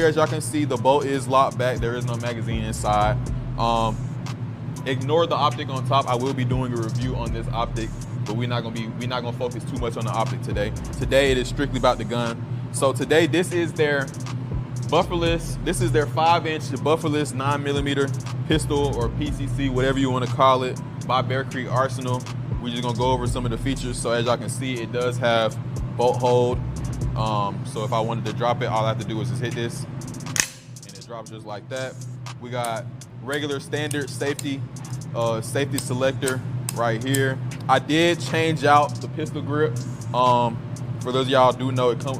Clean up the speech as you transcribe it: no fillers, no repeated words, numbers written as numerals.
Here, as y'all can see, the bolt is locked back. There is no magazine inside. Ignore the optic on top. I will be doing a review on this optic, but we're not gonna focus too much on the optic today. Today it is strictly about the gun. So today this is their bufferless. This is their 5-inch bufferless 9mm pistol, or PCC, whatever you want to call it, by Bear Creek Arsenal. We're just gonna go over some of the features. So as y'all can see, it does have bolt hold. So if I wanted to drop it, all I have to do is just hit this, and it drops just like that. We got regular standard safety selector right here. I did change out the pistol grip. For those of y'all who do know, it comes